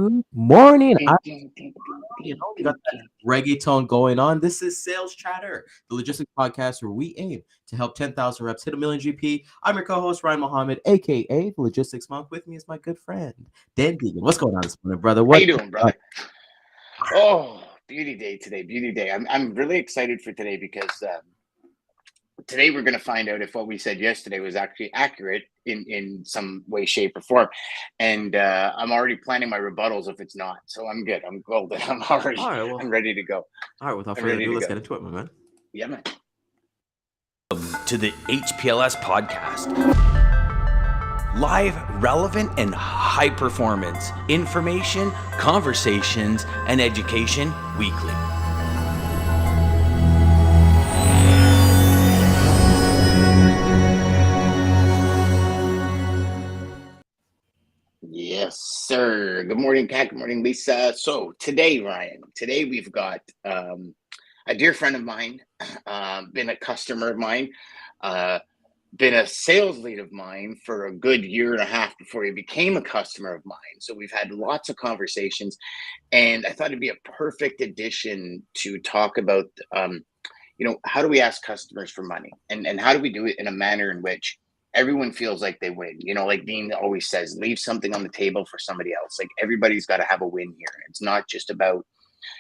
Good morning. We got that reggaeton going on. This is Sales Chatter, the logistics podcast where we aim to help 10,000 reps hit a million GP. I'm your co-host, Ryan Mohamed, aka the Logistics Monk. With me is my good friend, Deigan. What's going on this morning, brother? How What? you doing, brother? Oh, beauty day today, beauty day. I'm really excited for today because today we're going to find out if what we said yesterday was actually accurate in some way, shape, or form. And I'm already planning my rebuttals if it's not. So I'm good. I'm golden. All right, well, I'm ready to go. all right. Without I'm further ready ado, to let's go. get into it, my man. Yeah, man. To the HPLS podcast. Live, relevant, and high performance information, conversations, and education weekly. Yes, sir. Good morning, Kat. Good morning, Lisa. So today, Ryan, today we've got a dear friend of mine, been a customer of mine, uh, been a sales lead of mine for a good year and a half before he became a customer of mine. So we've had lots of conversations, and I thought it'd be a perfect addition to talk about, how do we ask customers for money, and how do we do it in a manner in which everyone feels like they win. Like Dean always says, leave something on the table for somebody else. Like everybody's got to have a win here. It's not just about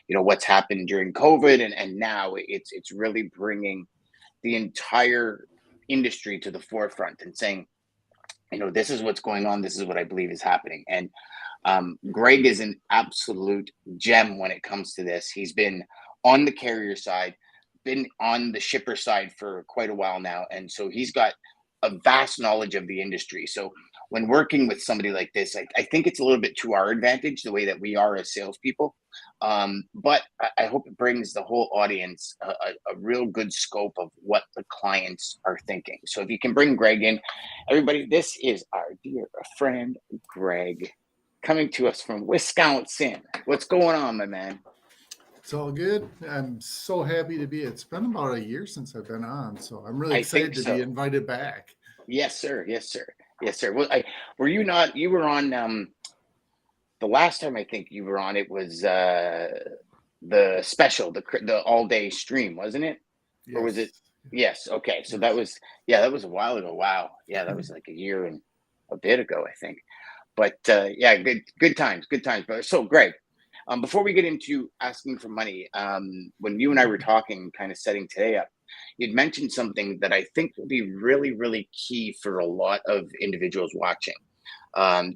what's happened during COVID, and now it's really bringing the entire industry to the forefront and saying, this is what's going on. This is what I believe is happening. And Greg is an absolute gem when it comes to this. He's been on the carrier side, been on the shipper side for quite a while now. And so he's got a vast knowledge of the industry. So when working with somebody like this, I think it's a little bit to our advantage, the way that we are as salespeople. But I hope it brings the whole audience a real good scope of what the clients are thinking. So if you can bring Greg in, everybody, this is our dear friend, Greg, coming to us from Wisconsin. What's going on, my man? It's all good. I'm so happy to be. It's been about a year since I've been on, so I'm really I think excited to be so. invited back. Yes, sir. Yes, sir. Yes, sir. Well, were you not? You were on the last time I think you were on. It was the special, the all day stream, wasn't it? Or was it? Yes, Yes. Okay. So yes. that was a while ago. Wow. Yeah, that was like a year and a bit ago, I think. But yeah, good times, good times, brother. So, Greg, before we get into asking for money, when you and I were talking, kind of setting today up, you'd mentioned something that I think will be really, really key for a lot of individuals watching.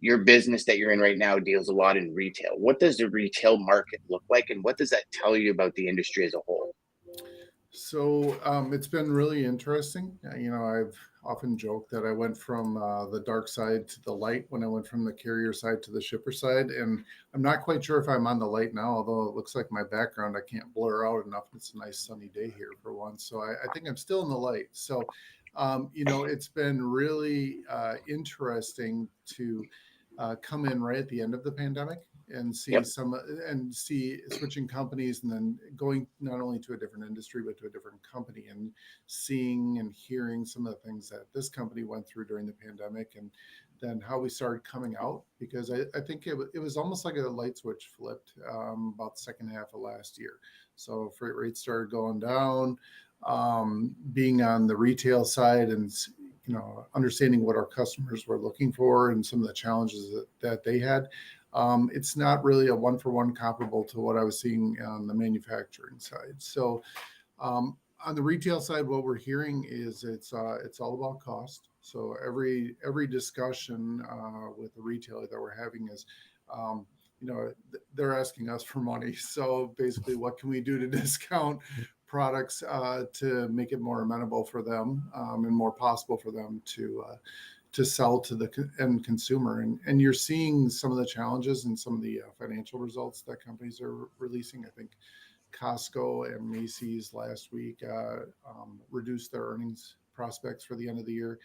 Your business that you're in right now deals a lot in retail. What does the retail market look like, and what does that tell you about the industry as a whole? So it's been really interesting. I've often joked that I went from the dark side to the light when I went from the carrier side to the shipper side, and I'm not quite sure if I'm on the light now. Although it looks like my background I can't blur out enough. It's a nice sunny day here for once, so I think I'm still in the light. So, it's been really interesting to come in right at the end of the pandemic and see Yep. some and see switching companies and then going not only to a different industry but to a different company and seeing and hearing some of the things that this company went through during the pandemic and then how we started coming out, because I think it was almost like a light switch flipped about the second half of last year. So freight rates started going down, being on the retail side and understanding what our customers were looking for and some of the challenges that they had. It's not really a one-for-one comparable to what I was seeing on the manufacturing side. So on the retail side, what we're hearing is it's all about cost. So every discussion with the retailer that we're having is, they're asking us for money. So basically, what can we do to discount products to make it more amenable for them and more possible for them to sell to the end consumer. And you're seeing some of the challenges and some of the financial results that companies are releasing. I think Costco and Macy's last week reduced their earnings prospects for the end of the year.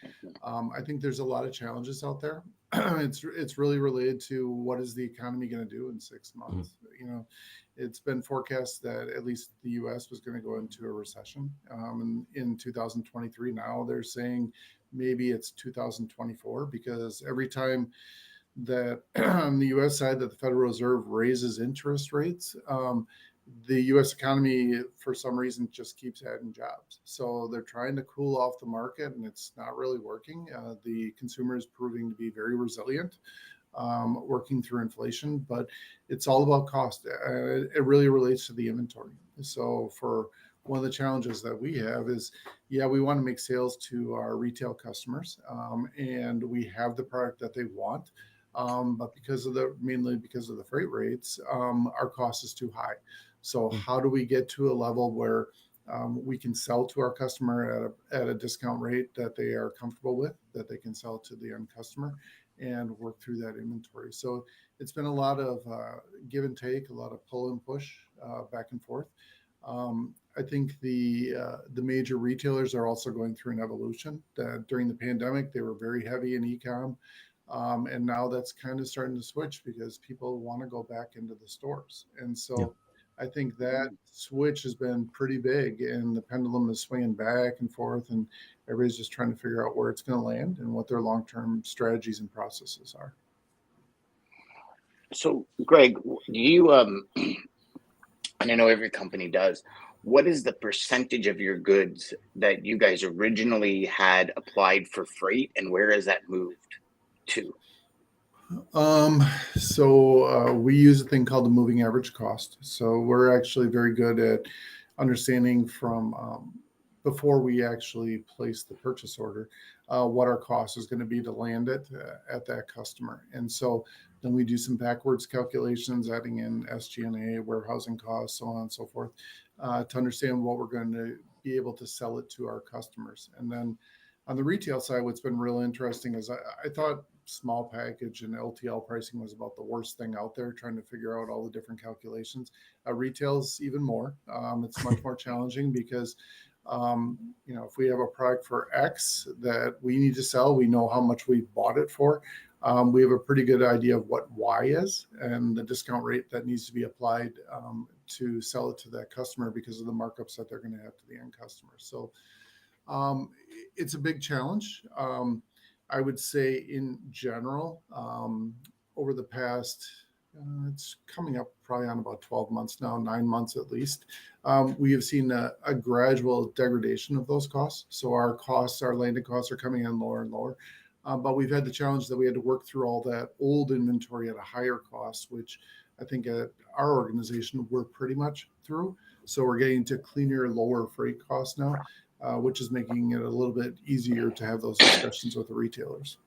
I think there's a lot of challenges out there. It's really related to what is the economy going to do in 6 months. It's been forecast that at least the U.S. was going to go into a recession in 2023. Now they're saying maybe it's 2024, because every time that on the U.S. side that the Federal Reserve raises interest rates, the U.S. economy, for some reason, just keeps adding jobs. So they're trying to cool off the market, and it's not really working. The consumer is proving to be very resilient, working through inflation, but it's all about cost. It really relates to the inventory. So for one of the challenges that we have is, yeah, we want to make sales to our retail customers, and we have the product that they want. But mainly because of the freight rates, our cost is too high. So how do we get to a level where we can sell to our customer at a discount rate that they are comfortable with, that they can sell to the end customer, and work through that inventory? So it's been a lot of give and take, a lot of pull and push, back and forth. I think the major retailers are also going through an evolution. That during the pandemic, they were very heavy in e-com. And now that's kind of starting to switch because people want to go back into the stores. And so I think that switch has been pretty big, and the pendulum is swinging back and forth, and everybody's just trying to figure out where it's going to land and what their long-term strategies and processes are. So, Greg, do you, and I know every company does, what is the percentage of your goods that you guys originally had applied for freight, and where has that moved to? So we use a thing called the moving average cost. So we're actually very good at understanding from before we actually place the purchase order, what our cost is going to be to land it at that customer. And so then we do some backwards calculations, adding in SG&A, warehousing costs, so on and so forth, to understand what we're going to be able to sell it to our customers. And then on the retail side, what's been real interesting is I thought small package and LTL pricing was about the worst thing out there, trying to figure out all the different calculations. Retail's even more. It's much more challenging because, if we have a product for X that we need to sell, we know how much we bought it for. We have a pretty good idea of what Y is and the discount rate that needs to be applied to sell it to that customer because of the markups that they're going to have to the end customer. So it's a big challenge. I would say in general, over the past, it's coming up probably on about 12 months now, 9 months at least, we have seen a gradual degradation of those costs. So our landed costs are coming in lower and lower. But we've had the challenge that we had to work through all that old inventory at a higher cost, which I think at our organization, we're pretty much through. So we're getting to cleaner, lower freight costs now, which is making it a little bit easier to have those discussions with the retailers.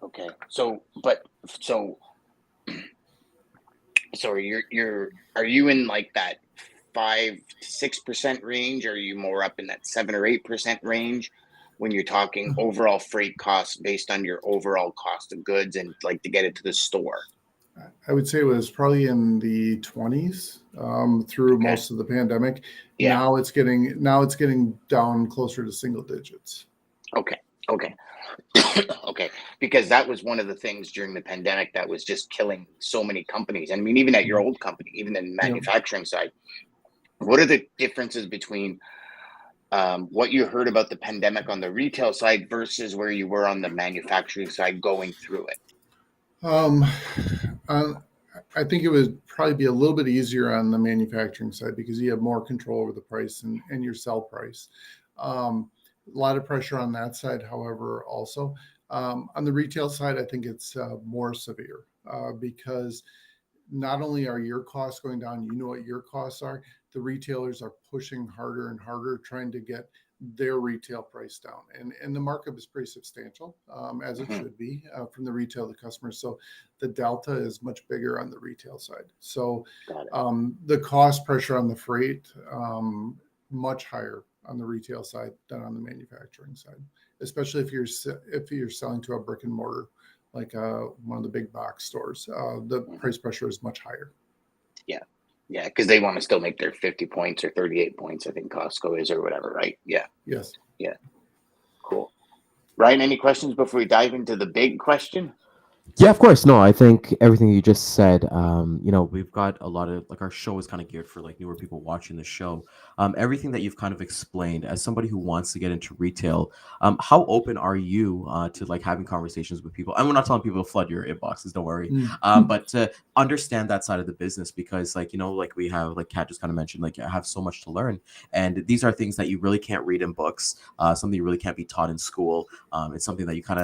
Okay. So are you in like that 5 to 6% range? Or are you more up in that 7 or 8% range when you're talking overall freight costs based on your overall cost of goods and like to get it to the store? I would say it was probably in the 20s through most of the pandemic. Yeah. Now it's getting down closer to single digits. Okay. Okay. Because that was one of the things during the pandemic that was just killing so many companies. I mean, even at your old company, even in the manufacturing side, what are the differences between what you heard about the pandemic on the retail side versus where you were on the manufacturing side going through it? I think it would probably be a little bit easier on the manufacturing side because you have more control over the price and your sell price. A lot of pressure on that side, however, also. On the retail side, I think it's more severe because not only are your costs going down, you know what your costs are, the retailers are pushing harder and harder, trying to get their retail price down. And the markup is pretty substantial, as it should be, from the retail to customers. So the delta is much bigger on the retail side. So the cost pressure on the freight, much higher on the retail side than on the manufacturing side, especially if you're selling to a brick and mortar, like one of the big box stores. The price pressure is much higher. Yeah, because they want to still make their 50 points or 38 points, I think Costco is, or whatever, right? Yeah. Yes. Yeah. Cool. Ryan, any questions before we dive into the big question? Yeah, of course. No, I think everything you just said, we've got a lot of like our show is kind of geared for like newer people watching the show. Everything that you've kind of explained as somebody who wants to get into retail, how open are you to like having conversations with people? And we're not telling people to flood your inboxes, don't worry. But to understand that side of the business because like we have like Kat just kind of mentioned, like I have so much to learn. And these are things that you really can't read in books, something you really can't be taught in school. It's something that you kind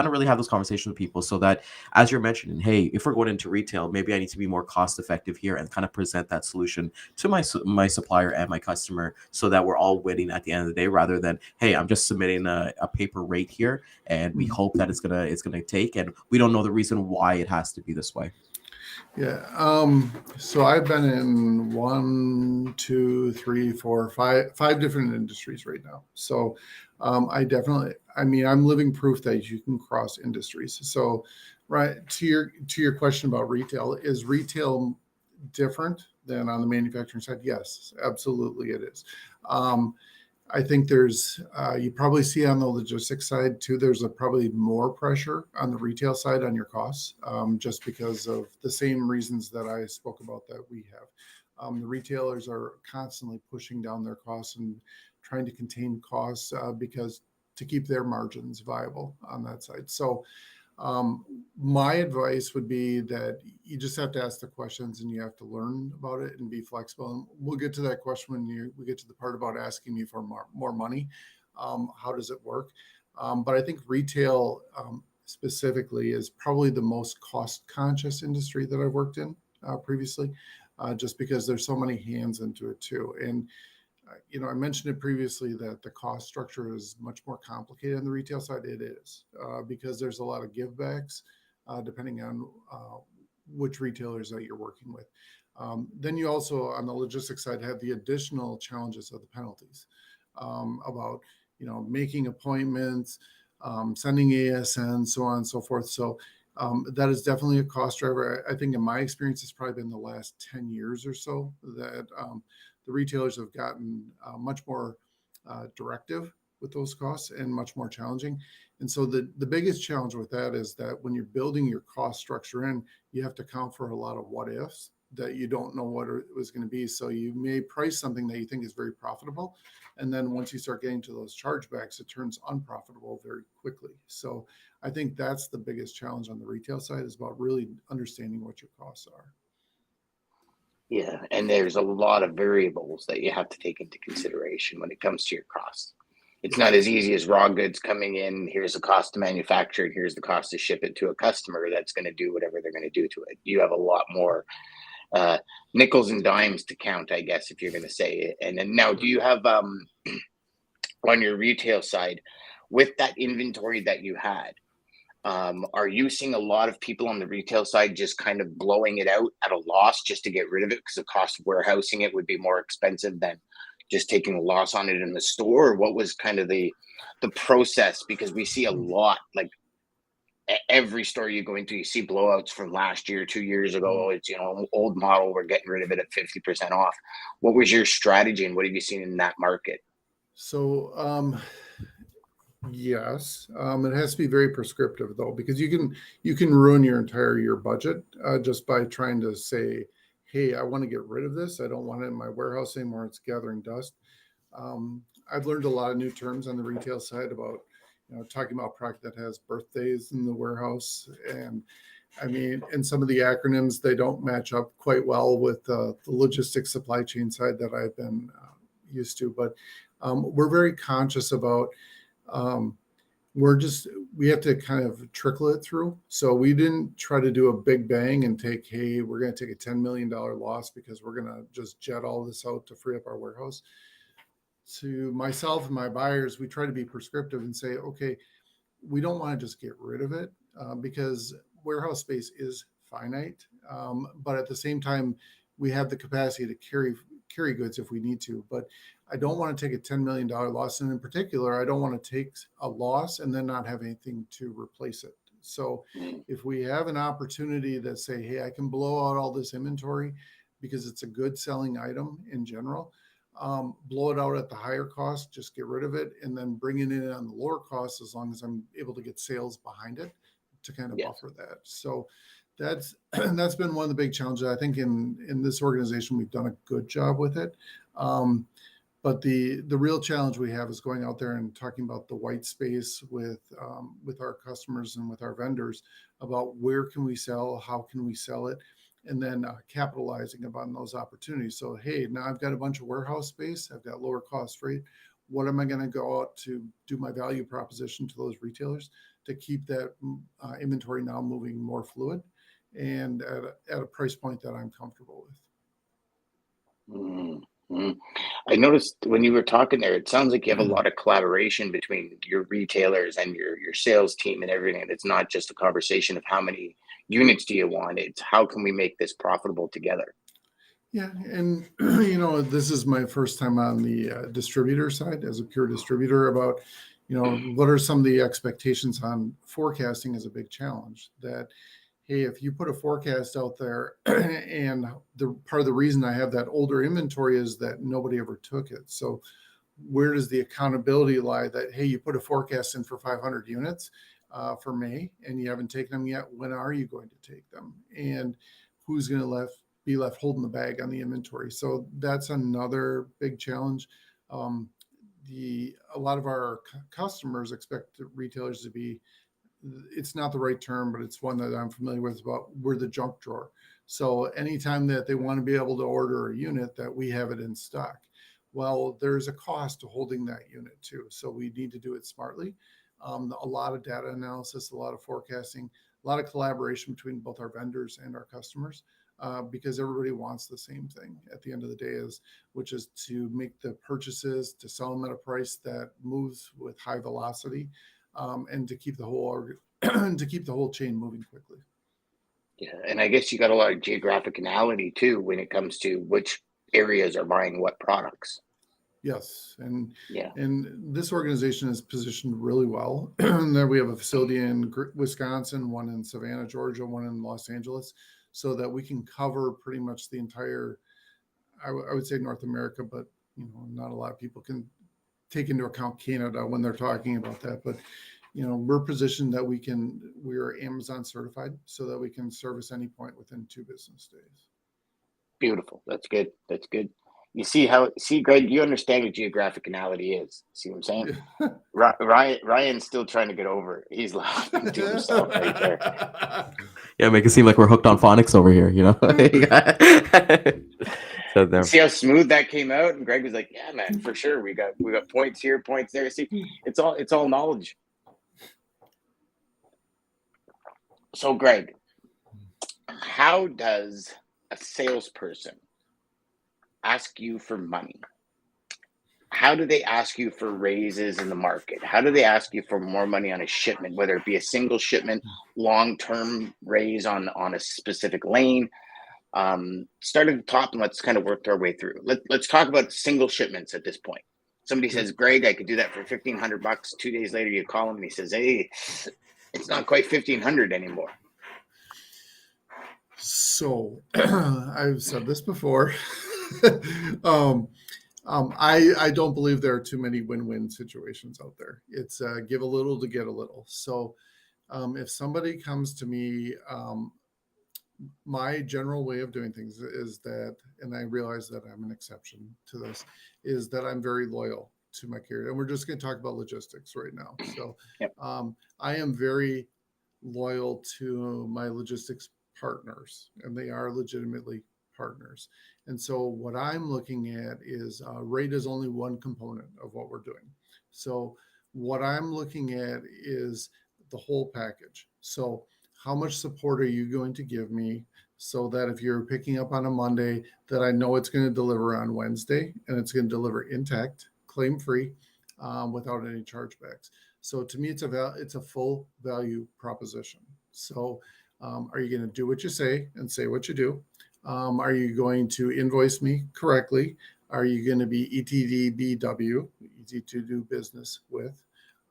of really have those conversations with people so that as you're mentioning, hey, if we're going into retail, maybe I need to be more cost effective here and kind of present that solution to my supplier and my customer so that we're all winning at the end of the day rather than, hey, I'm just submitting a paper rate here and we hope that it's gonna take and we don't know the reason why it has to be this way. Yeah. So I've been in one, two, three, four, five different industries right now. So I'm living proof that you can cross industries. So, right to your question about retail, is retail different than on the manufacturing side? Yes, absolutely it is. I think you probably see on the logistics side too, there's probably more pressure on the retail side on your costs, just because of the same reasons that I spoke about that we have. The retailers are constantly pushing down their costs and trying to contain costs because to keep their margins viable on that side. So my advice would be that you just have to ask the questions and you have to learn about it and be flexible. And we'll get to that question when we get to the part about asking me for more money. How does it work? But I think retail specifically is probably the most cost conscious industry that I've worked in previously, just because there's so many hands into it too. And I mentioned it previously that the cost structure is much more complicated on the retail side. It is because there's a lot of givebacks depending on which retailers that you're working with. Then you also, on the logistics side, have the additional challenges of the penalties about making appointments, sending ASN, so on and so forth. So that is definitely a cost driver. I think in my experience, it's probably been the last 10 years or so that the retailers have gotten much more directive with those costs and much more challenging. And so the biggest challenge with that is that when you're building your cost structure in, you have to account for a lot of what ifs that you don't know what it was going to be. So you may price something that you think is very profitable. And then once you start getting to those chargebacks, it turns unprofitable very quickly. So I think that's the biggest challenge on the retail side is about really understanding what your costs are. Yeah, and there's a lot of variables that you have to take into consideration when it comes to your costs. It's not as easy as raw goods coming in. Here's the cost to manufacture, and here's the cost to ship it to a customer that's going to do whatever they're going to do to it. You have a lot more nickels and dimes to count, I guess, if you're going to say it. And then now, do you have on your retail side, with that inventory that you had, are you seeing a lot of people on the retail side just kind of blowing it out at a loss just to get rid of it because the cost of warehousing it would be more expensive than just taking a loss on it in the store? Or what was kind of the process? Because we see a lot, like every store you go into, you see blowouts from last year, 2 years ago. It's old model, we're getting rid of it at 50% off. What was your strategy and what have you seen in that market? So yes, it has to be very prescriptive though, because you can ruin your entire year budget just by trying to say, hey, I want to get rid of this. I don't want it in my warehouse anymore. It's gathering dust. I've learned a lot of new terms on the retail side about talking about product that has birthdays in the warehouse, and and some of the acronyms, they don't match up quite well with the logistics supply chain side that I've been used to. But we're very conscious about. We have to kind of trickle it through. So we didn't try to do a big bang and we're going to take a $10 million loss because we're going to just jet all this out to free up our warehouse. To myself and my buyers, we try to be prescriptive and say, okay, we don't want to just get rid of it because warehouse space is finite. But at the same time, we have the capacity to carry goods if we need to. But I don't want to take a $10 million loss. And in particular, I don't want to take a loss and then not have anything to replace it. So if we have an opportunity that say, hey, I can blow out all this inventory because it's a good selling item in general, blow it out at the higher cost, just get rid of it, and then bring it in on the lower cost as long as I'm able to get sales behind it. to kind of Yes. buffer that. So that's that's been one of the big challenges. I think in this organization we've done a good job with it. But the real challenge we have is going out there and talking about the white space with our customers and with our vendors about where can we sell, how can we sell it, and then capitalizing upon those opportunities. So, hey, now I've got a bunch of warehouse space, I've got lower cost freight. What am I going to go out to do my value proposition to those retailers to keep that inventory now moving more fluid and at a price point that I'm comfortable with? Mm-hmm. I noticed when you were talking there, it sounds like you have a lot of collaboration between your retailers and your sales team and everything. It's not just a conversation of how many units do you want, it's how can we make this profitable together. Yeah, and this is my first time on the distributor side as a pure distributor about, what are some of the expectations on forecasting is a big challenge. That, hey, if you put a forecast out there, and the part of the reason I have that older inventory is that nobody ever took it. So where does the accountability lie? That, hey, you put a forecast in for 500 units for May, and you haven't taken them yet. When are you going to take them? And who's going to be left holding the bag on the inventory? So that's another big challenge. A lot of our customers expect retailers to be, it's not the right term, but it's one that I'm familiar with, about we're the junk drawer. So anytime that they want to be able to order a unit, that we have it in stock. Well, there's a cost to holding that unit too. So we need to do it smartly. A lot of data analysis, a lot of forecasting, a lot of collaboration between both our vendors and our customers, because everybody wants the same thing at the end of the day, which is to make the purchases, to sell them at a price that moves with high velocity, and to keep the whole chain moving quickly. Yeah, and I guess you got a lot of geographicality too when it comes to which areas are buying what products. Yes, and Yeah. this organization is positioned really well. There we have a facility in Wisconsin, one in Savannah, Georgia, one in Los Angeles, so that we can cover pretty much the entire, I would say North America, but not a lot of people can take into account Canada when they're talking about that. But we're positioned that we're Amazon certified, so that we can service any point within 2 business days. Beautiful. That's good. That's good. You see Greg, you understand what geographicality is. See what I'm saying? Ryan's still trying to get over it. He's laughing to himself right there. Yeah, make it seem like we're hooked on phonics over here, So there. See how smooth that came out? And Greg was like, yeah, man, for sure. We got points here, points there. See, it's all knowledge. So Greg, how does a salesperson ask you for money? How do they ask you for raises in the market? How do they ask you for more money on a shipment, whether it be a single shipment, long-term raise on a specific lane? Start at the top and let's kind of work our way through. Let's talk about single shipments at this point. Somebody says, Greg, I could do that for $1,500. 2 days later, you call him and he says, hey, it's not quite 1,500 anymore. So I've said this before. I don't believe there are too many win-win situations out there. It's give a little to get a little. So if somebody comes to me, my general way of doing things is that, and I realize that I'm an exception to this, is that I'm very loyal to my carrier. And we're just going to talk about logistics right now. So Yep. I am very loyal to my logistics partners, and they are legitimately partners. And so what I'm looking at is rate is only one component of what we're doing. So what I'm looking at is the whole package. So how much support are you going to give me so that if you're picking up on a Monday, that I know it's going to deliver on Wednesday and it's going to deliver intact, claim-free, without any chargebacks. So to me, it's a full value proposition. So are you going to do what you say and say what you do? Are you going to invoice me correctly? Are you going to be ETDBW, easy to do business with?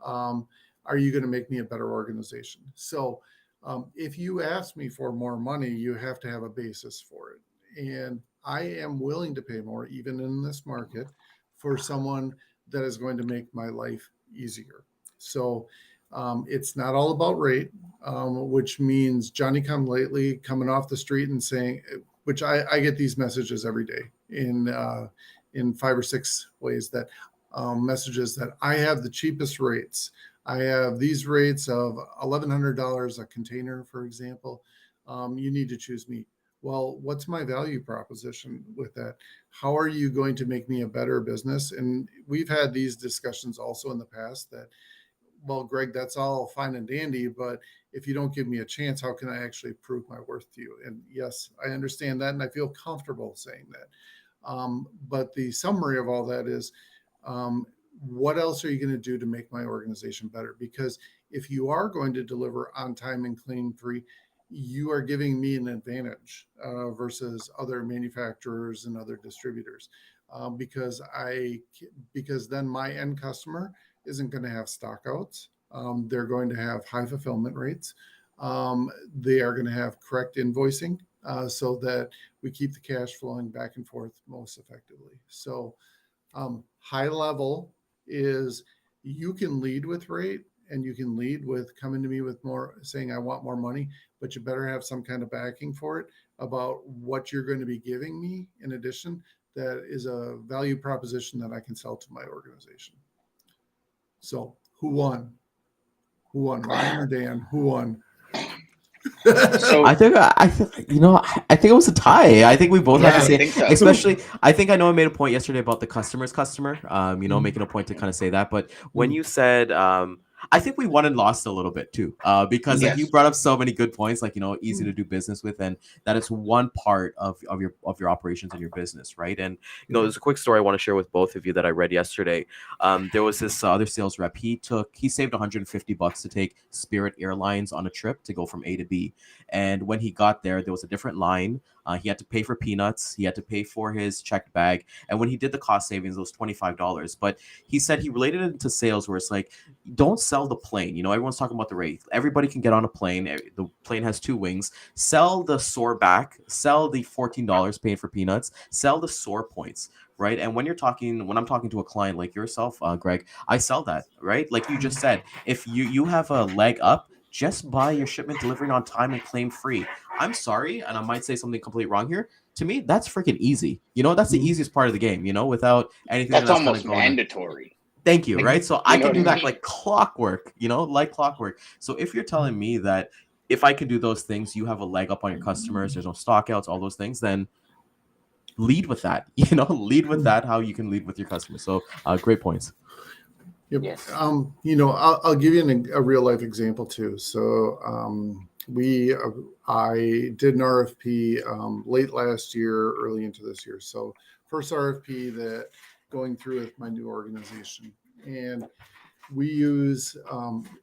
Are you going to make me a better organization? So if you ask me for more money, you have to have a basis for it. And I am willing to pay more, even in this market, for someone that is going to make my life easier. So It's not all about rate, which means Johnny come lately coming off the street and saying, which I get these messages every day in 5 or 6 ways, that messages that I have the cheapest rates. I have these rates of $1,100 a container, for example. You need to choose me. Well, what's my value proposition with that? How are you going to make me a better business? And we've had these discussions also in the past that, well, Greg, that's all fine and dandy, but if you don't give me a chance, how can I actually prove my worth to you? And yes, I understand that, and I feel comfortable saying that. But the summary of all that is, what else are you going to do to make my organization better? Because if you are going to deliver on time and clean free, you are giving me an advantage versus other manufacturers and other distributors, because then my end customer isn't going to have stockouts. They're going to have high fulfillment rates. They are going to have correct invoicing so that we keep the cash flowing back and forth most effectively. So high level is, you can lead with rate and you can lead with coming to me with more, saying I want more money, but you better have some kind of backing for it about what you're going to be giving me in addition. That is a value proposition that I can sell to my organization. So who won? Who won, Ryan or Dan? Who won? So I think I think it was a tie. I think we both Yeah, had I to say, think so. especially. I think I know I made a point yesterday about the customer's customer. Making a point to kind of say that. But when you said, I think we won and lost a little bit too, because like you Yes. brought up so many good points, like easy to do business with, and that it's one part of your operations and your business, right? And there's a quick story I want to share with both of you that I read yesterday. There was this other sales rep. He saved $150 to take Spirit Airlines on a trip to go from A to B. And when he got there was a different line. He had to pay for peanuts. He had to pay for his checked bag. And when he did the cost savings, it was $25. But he said he related it to sales, where it's like, don't sell the plane. Everyone's talking about the rate. Everybody can get on a plane. The plane has 2 wings. Sell the soar back. Sell the $14 paying for peanuts. Sell the soar points. Right. And when I'm talking to a client like yourself, Greg, I sell that, right? Like you just said, if you have a leg up, just buy your shipment delivering on time and claim free. I'm sorry, and I might say something completely wrong here. To me, that's freaking easy. That's the easiest part of the game, without anything That's that's kind almost of going on. mandatory. Thank you, Like, right? So you I know can what do I that mean? like clockwork, like clockwork. So if you're telling me that if I can do those things, you have a leg up on your customers, there's no stockouts, all those things, then lead with that. Lead with that, how you can lead with your customers. So great points. Yep. Yes. I'll give you a real life example too. So I did an RFP late last year, early into this year. So first RFP that going through with my new organization, and we use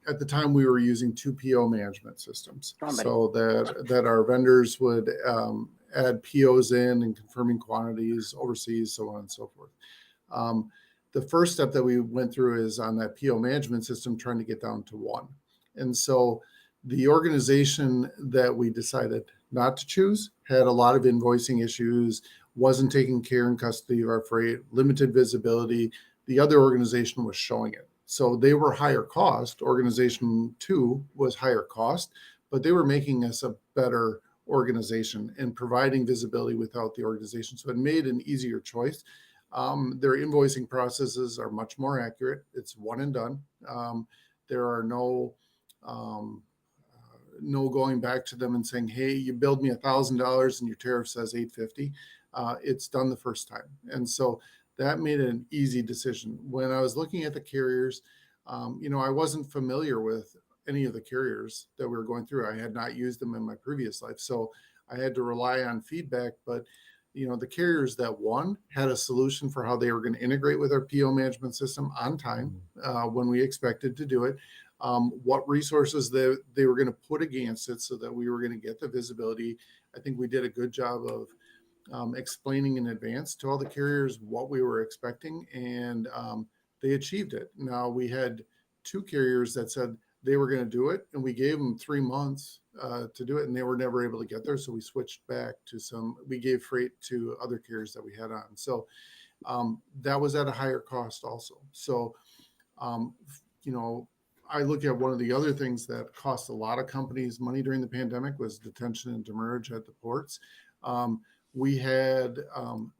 at the time we were using 2 PO management systems, so that our vendors would add POs in and confirming quantities overseas, so on and so forth. The first step that we went through is on that PO management system, trying to get down to 1. And so the organization that we decided not to choose had a lot of invoicing issues, wasn't taking care and custody of our freight, limited visibility. The other organization was showing it. So they were higher cost. Organization 2 was higher cost, but they were making us a better organization and providing visibility without the organization. So it made an easier choice. Their invoicing processes are much more accurate. It's one and done. There are no going back to them and saying, hey, you billed me $1,000 and your tariff says $850. It's done the first time. And so that made an easy decision. When I was looking at the carriers, I wasn't familiar with any of the carriers that we were going through. I had not used them in my previous life. So I had to rely on feedback, but the carriers that won had a solution for how they were going to integrate with our PO management system on time when we expected to do it, what resources they were going to put against it so that we were going to get the visibility. I think we did a good job of explaining in advance to all the carriers what we were expecting, and they achieved it. Now, we had 2 carriers that said they were going to do it, and we gave them 3 months to do it, and they were never able to get there. So we switched back to we gave freight to other carriers that we had on. So that was at a higher cost also. So, I look at one of the other things that cost a lot of companies money during the pandemic was detention and demurrage at the ports. We had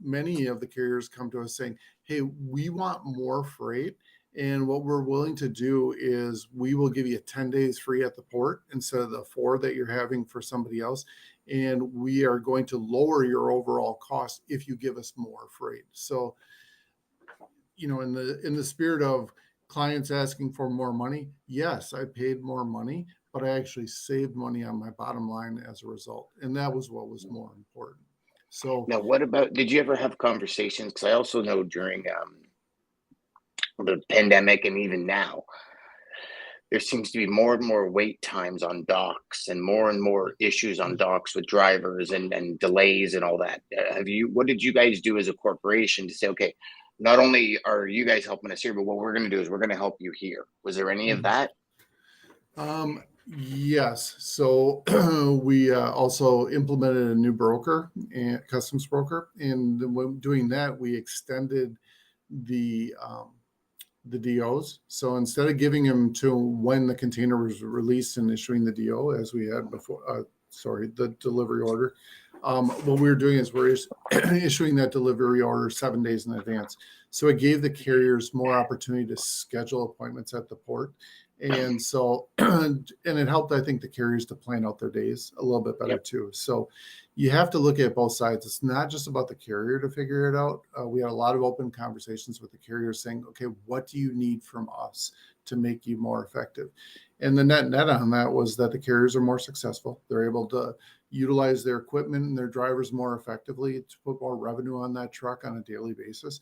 many of the carriers come to us saying, hey, we want more freight. And what we're willing to do is we will give you 10 days free at the port instead of the 4 that you're having for somebody else. And we are going to lower your overall cost if you give us more freight. So, in the spirit of clients asking for more money, yes, I paid more money, but I actually saved money on my bottom line as a result. And that was what was more important. So Now, what about, did you ever have conversations? Because I also know during the pandemic and even now, there seems to be more and more wait times on docks and more issues on docks with drivers and delays and all that. What did you guys do as a corporation to say, okay, not only are you guys helping us here, but what we're going to do is we're going to help you here? Was there any of that? Yes. So we also implemented a new broker, and customs broker. And when doing that, we extended the DOs. So instead of giving them to when the container was released and issuing the DO as we had before, the delivery order, what we were doing is we're issuing that delivery order 7 days in advance. So it gave the carriers more opportunity to schedule appointments at the port. And so, and it helped, I think, the carriers to plan out their days a little bit better too. So you have to look at both sides. It's not just about the carrier to figure it out. We had a lot of open conversations with the carriers saying, okay, what do you need from us to make you more effective? And the net on that was that the carriers are more successful. They're able to utilize their equipment and their drivers more effectively to put more revenue on that truck on a daily basis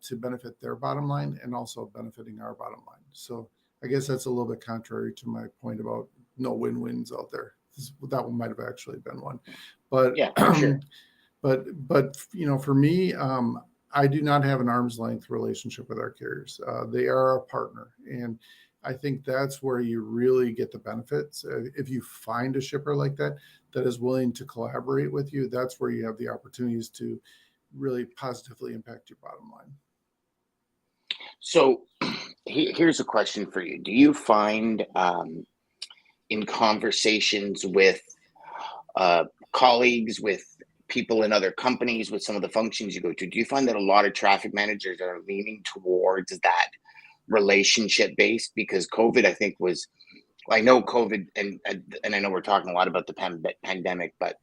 to benefit their bottom line and also benefiting our bottom line. So I guess that's a little bit contrary to my point about no win-wins out there. That one might have actually been one, but Yeah, for sure. but for me, I do not have an arm's length relationship with our carriers. They are our partner, and I think that's where you really get the benefits. If you find a shipper like that is willing to collaborate with you, that's where you have the opportunities to really positively impact your bottom line. So here's a question for you. Do you find in conversations with colleagues, with people in other companies, with some of the functions you go to, do you find that a lot of traffic managers are leaning towards that relationship based? Because COVID, I think, I know COVID, and I know we're talking a lot about the pandemic, but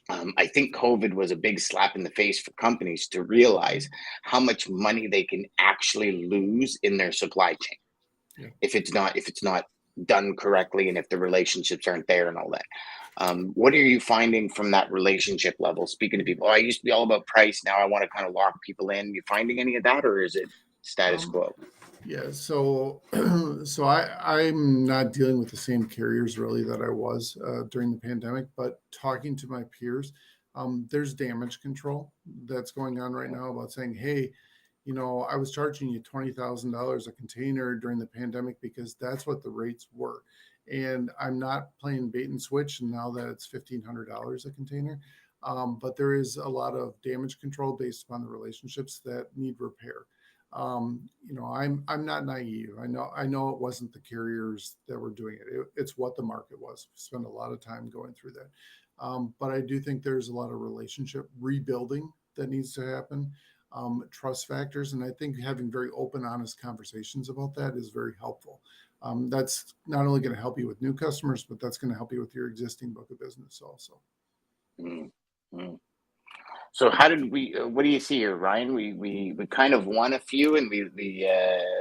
I think COVID was a big slap in the face for companies to realize how much money they can actually lose in their supply chain if it's not done correctly and if the relationships aren't there and all that. What are you finding from that relationship level? Speaking to people, I used to be all about price. Now I want to kind of lock people in. You finding any of that, or is it status quo? Yeah, so I'm not dealing with the same carriers really that I was during the pandemic, but talking to my peers, there's damage control that's going on right now about saying, hey, I was charging you $20,000 a container during the pandemic because that's what the rates were. And I'm not playing bait and switch now that it's $1,500 a container. But there is a lot of damage control based upon the relationships that need repair. I'm not naive. I know it wasn't the carriers that were doing it. It's what the market was. We spent a lot of time going through that. But I do think there's a lot of relationship rebuilding that needs to happen, trust factors. And I think having very open, honest conversations about that is very helpful. That's not only going to help you with new customers, but that's going to help you with your existing book of business also. Mm-hmm. So how did what do you see here, Ryan? We kind of won a few and we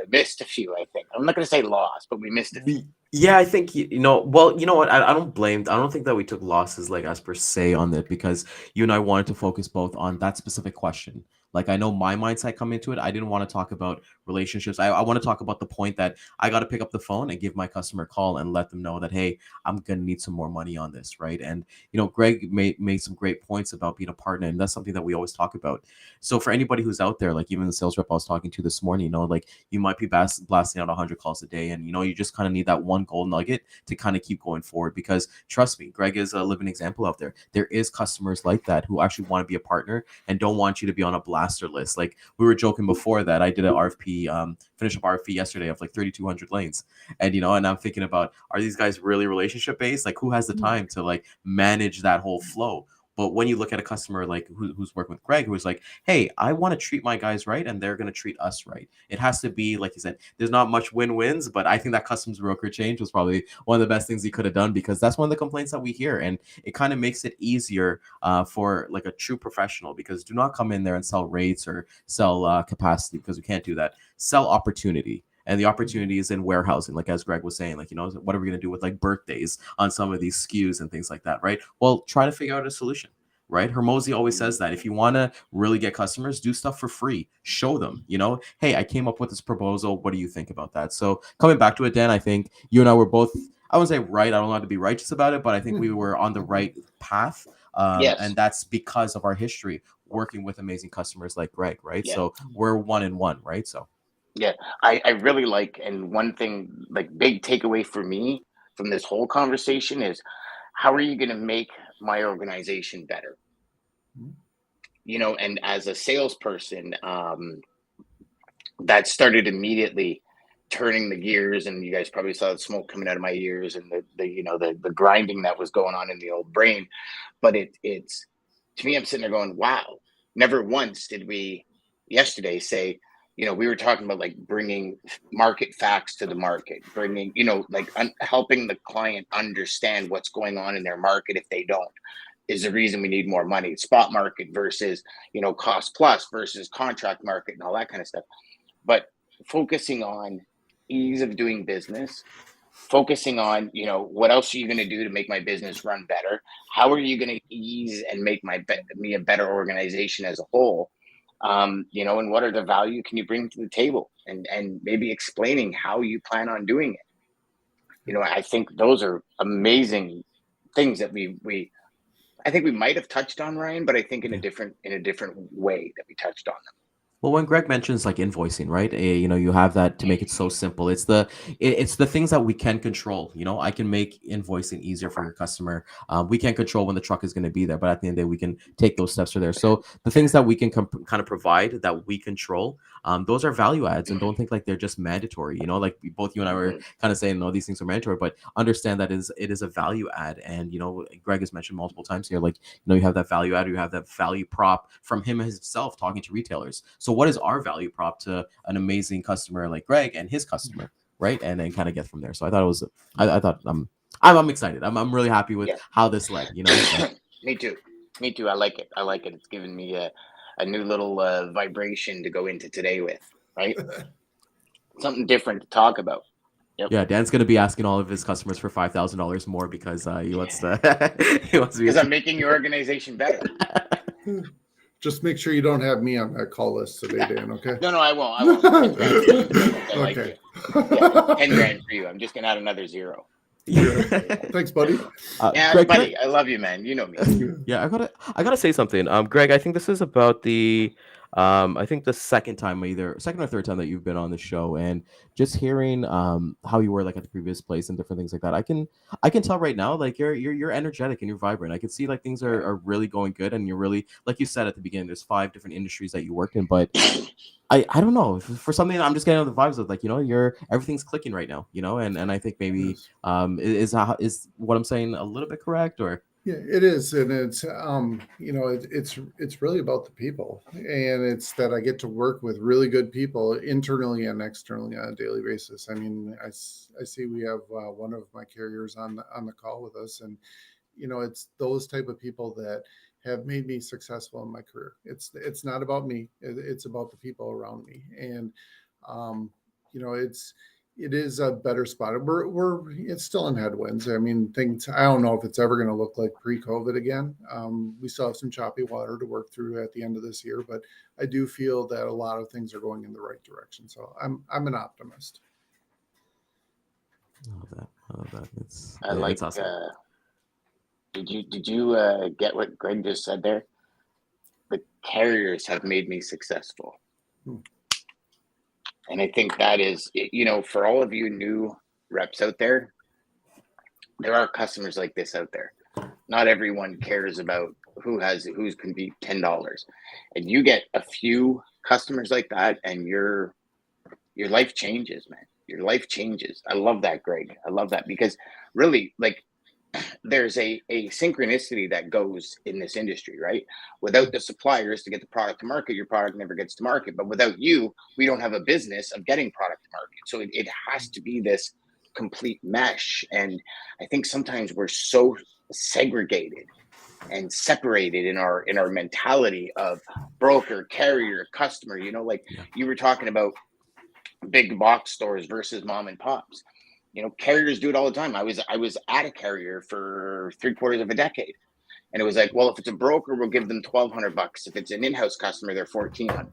missed a few, I think. I'm not going to say lost, but we missed a few. Yeah, I think, well, you know what? I don't think that we took losses like as per se on it, because you and I wanted to focus both on that specific question. Like, I know my mindset coming into it. I didn't want to talk about relationships. I want to talk about the point that I got to pick up the phone and give my customer a call and let them know that, hey, I'm going to need some more money on this, right? And, Greg made some great points about being a partner, and that's something that we always talk about. So for anybody who's out there, like even the sales rep I was talking to this morning, like you might be blasting out 100 calls a day, and, you just kind of need that one gold nugget to kind of keep going forward, because trust me, Greg is a living example out there. There is customers like that who actually want to be a partner and don't want you to be on a blast master list. Like we were joking before that I did an RFP, finish up RFP yesterday of like 3,200 lanes. And, and I'm thinking about, are these guys really relationship based? Like who has the time to like manage that whole flow? But when you look at a customer like who's working with Greg, who's like, hey, I want to treat my guys right, and they're going to treat us right. It has to be, like you said, there's not much win-wins, but I think that customs broker change was probably one of the best things he could have done, because that's one of the complaints that we hear. And it kind of makes it easier for like a true professional, because do not come in there and sell rates or sell capacity, because we can't do that. Sell opportunity. And the opportunity is in warehousing, like as Greg was saying, like, what are we going to do with like birthdays on some of these SKUs and things like that, right? Well, try to figure out a solution, right? Hermosi always says that if you want to really get customers, do stuff for free. Show them, hey, I came up with this proposal. What do you think about that? So coming back to it, Dan, I think you and I were both, I wouldn't say right, I don't want to be righteous about it, but I think we were on the right path. Yes. And that's because of our history working with amazing customers like Greg, right? Yeah. So we're 1-in-1, right? So. Yeah, I really like, and one thing, like big takeaway for me from this whole conversation is, how are you going to make my organization better? And as a salesperson, that started immediately turning the gears, and you guys probably saw the smoke coming out of my ears, and the grinding that was going on in the old brain. But it's to me, I'm sitting there going, wow, never once did we yesterday say, we were talking about like bringing market facts to the market, bringing, helping the client understand what's going on in their market. If they don't, is the reason we need more money. Spot market versus, cost plus versus contract market and all that kind of stuff. But focusing on ease of doing business, focusing on, what else are you going to do to make my business run better? How are you going to ease and make me a better organization as a whole? And what are the value can you bring to the table, and maybe explaining how you plan on doing it. I think those are amazing things that I think we might have touched on, Ryan, but I think in a different way that we touched on them. Well, when Greg mentions like invoicing, right? You have that to make it so simple. It's the things that we can control. I can make invoicing easier for your customer. We can't control when the truck is going to be there, but at the end of the day, we can take those steps for there. So the things that we can kind of provide that we control, those are value adds, and don't think like they're just mandatory. Like both you and I were kind of saying, no, these things are mandatory, but understand that it is a value add. And Greg has mentioned multiple times here, like you have that value add, you have that value prop from him himself talking to retailers. So what is our value prop to an amazing customer like Greg and his customer, right? And then kind of get from there. So I thought it was, I thought I'm excited. I'm really happy with how this led. Me too. I like it. It's given me a new little vibration to go into today with, right? Something different to talk about. Yep. Yeah, Dan's gonna be asking all of his customers for $5,000 more because he wants to. Because I'm making your organization better. Just make sure you don't have me on that call list today, Dan, okay? No, I won't. Okay. $10,000 for you. I'm just going to add another zero. Thanks, buddy. Greg, buddy, I love you, man. You know me. Yeah, I gotta say something. Greg, I think this is about the second or third time that you've been on the show, and just hearing how you were like at the previous place and different things like that. I can tell right now, like you're energetic and you're vibrant. I can see like things are really going good, and you're really, like you said at the beginning, there's 5 different industries that you work in, but I don't know, for something I'm just getting the vibes of like, everything's clicking right now, and I think maybe is what I'm saying a little bit correct, or? Yeah, it is, and it's it's really about the people, and it's that I get to work with really good people internally and externally on a daily basis. I mean, I see we have one of my carriers on the call with us, and it's those type of people that have made me successful in my career. It's not about me; it's about the people around me, and it is a better spot. It's still in headwinds. I mean, I don't know if it's ever going to look like pre-COVID again. We still have some choppy water to work through at the end of this year, but I do feel that a lot of things are going in the right direction. So I'm an optimist. I love that. It's awesome. Did you get what Greg just said there? The carriers have made me successful. And I think that is, for all of you new reps out there are customers like this out there. Not everyone cares about who's can be $10, and you get a few customers like that, and your life changes, man. Your life changes. I love that, Greg. I love that, because really, like, there's a synchronicity that goes in this industry, right? Without the suppliers to get the product to market, your product never gets to market. But without you, we don't have a business of getting product to market. So it has to be this complete mesh. And I think sometimes we're so segregated and separated in our mentality of broker, carrier, customer. You know, like you were talking about big box stores versus mom and pops. You know, carriers do it all the time. I was at a carrier for 3/4 of a decade, and it was like, well, if it's a broker, we'll give them $1,200. If it's an in-house customer, they're $1,400.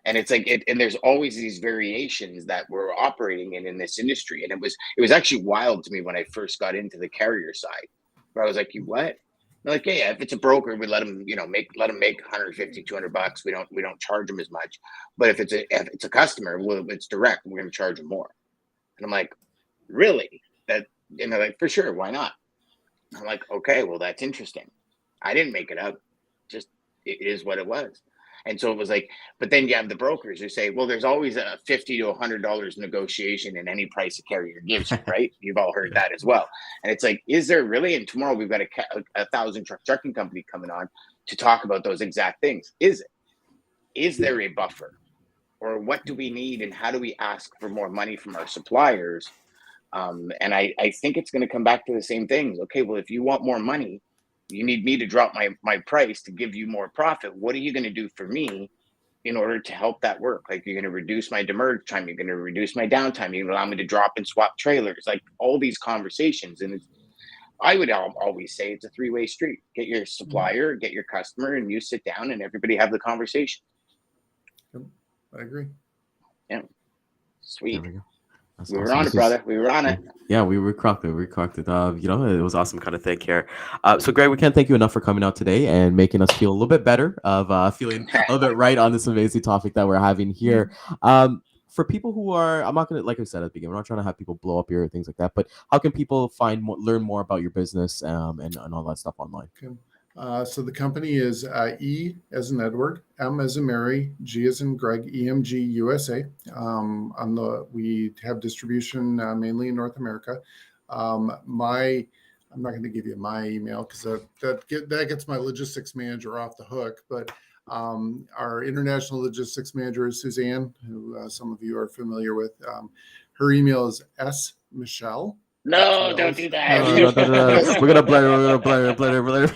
And it's like, and there's always these variations that we're operating in this industry. And it was actually wild to me when I first got into the carrier side, where I was like, you what? They're like, yeah, if it's a broker, we let them, make $150, $200. We don't charge them as much. But if it's a customer, well, it's direct, we're going to charge them more. And I'm like, really? That, like, for sure, why not? I'm like, okay, well, that's interesting. I didn't make it up. Just, it is what it was. And so it was like, but then you have the brokers who say, well, there's always a $50 to $100 negotiation in any price a carrier gives you, right? You've all heard that as well. And it's like, is there really? And tomorrow we've got a 1,000 truck trucking company coming on to talk about those exact things. Is there a buffer? Or what do we need, and how do we ask for more money from our suppliers? And I think it's going to come back to the same things. Okay, well, if you want more money, you need me to drop my price to give you more profit. What are you going to do for me in order to help that work? Like, you're going to reduce my demurrage time. You're going to reduce my downtime. You're going to allow me to drop and swap trailers. Like, all these conversations. And I would always say it's a three-way street. Get your supplier, get your customer, and you sit down and everybody have the conversation. I agree. Yeah. Sweet. There we go. That's We were awesome. on it, brother. We were on it. Yeah, we cracked it. We cracked it. It was awesome kind of thing here. So Greg, we can't thank you enough for coming out today and making us feel a little bit better of feeling a little bit right on this amazing topic that we're having here. For people who are, I'm not going to, like I said at the beginning, we're not trying to have people blow up your things like that, but how can people learn more about your business and all that stuff online? Okay. So the company is E as in Edward, M as in Mary, G as in Greg, EMG USA. We have distribution mainly in North America. I'm not going to give you my email because that gets my logistics manager off the hook. But our international logistics manager is Suzanne, who some of you are familiar with. Her email is smichelle. No, don't do that. No. We're gonna blur.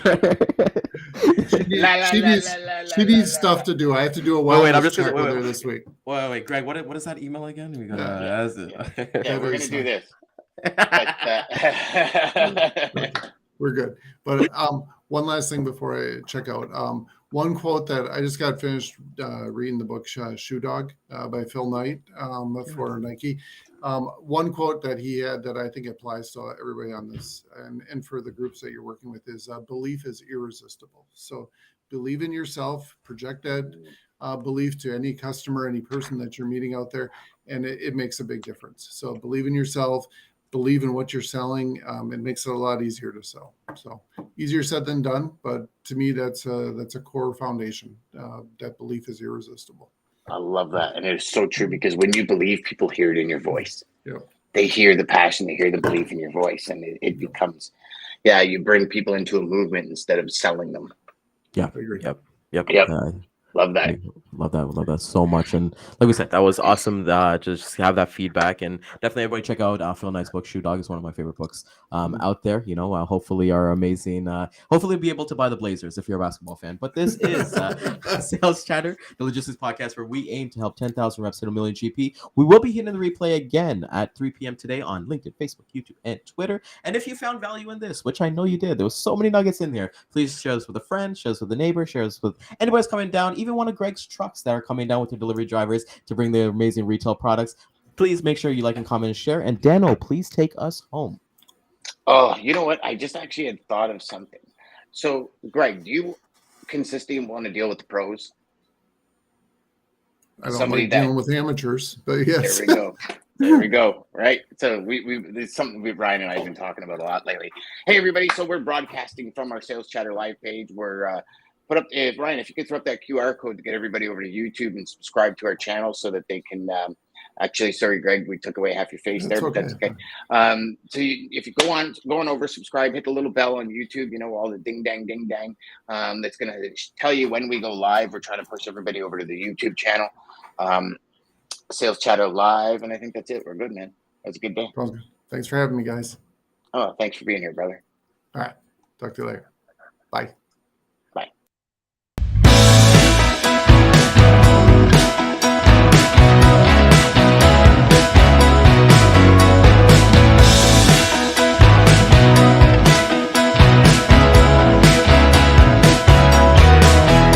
She needs stuff to do. I have to do a wellness check with her this week. Wait, Greg, what is that email again? We gotta. We're gonna do this. We're good. But one last thing before I check out. One quote that I just got finished reading the book Shoe Dog by Phil Knight for Nike. One quote that he had that I think applies to everybody on this and for the groups that you're working with is belief is irresistible. So believe in yourself, project that belief to any customer, any person that you're meeting out there, and it makes a big difference. So believe in yourself, believe in what you're selling. It makes it a lot easier to sell. So easier said than done, but to me, that's a core foundation. That belief is irresistible. I love that. And it's so true, because when you believe, people hear it in your voice. Yep. They hear the passion, they hear the belief in your voice, and it becomes, you bring people into a movement instead of selling them. Yeah. I agree. Yep. Love that. Love that so much. And like we said, that was awesome. Just have that feedback, and definitely everybody check out Phil Knight's book. Shoe Dog is one of my favorite books out there. Hopefully are amazing. Hopefully be able to buy the Blazers if you're a basketball fan. But this is Sales Chatter, the logistics podcast where we aim to help 10,000 reps hit 1 million GP. We will be hitting the replay again at 3 p.m. today on LinkedIn, Facebook, YouTube, and Twitter. And if you found value in this, which I know you did, there was so many nuggets in there. Please share this with a friend, share this with a neighbor, share this with anybody's coming down, even one of Greg's trucks that are coming down with their delivery drivers to bring their amazing retail products. Please make sure you like and comment and share. And Dano, please take us home. Oh, you know what? I just actually had thought of something. So, Greg, do you consistently want to deal with the pros? I don't like dealing with amateurs, but yes. There we go. There we go. Right. So it's something Ryan and I have been talking about a lot lately. Hey, everybody. So we're broadcasting from our Sales Chatter live page. We're put up, Ryan, if you could throw up that QR code to get everybody over to YouTube and subscribe to our channel so that they can actually, sorry, Greg, we took away half your face there, but that's okay. So if you go on over, subscribe, hit the little bell on YouTube, you know, all the ding, dang, that's going to tell you when we go live. We're trying to push everybody over to the YouTube channel. Sales Chatter live, and I think that's it. We're good, man. That's a good day. Thanks for having me, guys. Oh, thanks for being here, brother. All right. Talk to you later. Bye.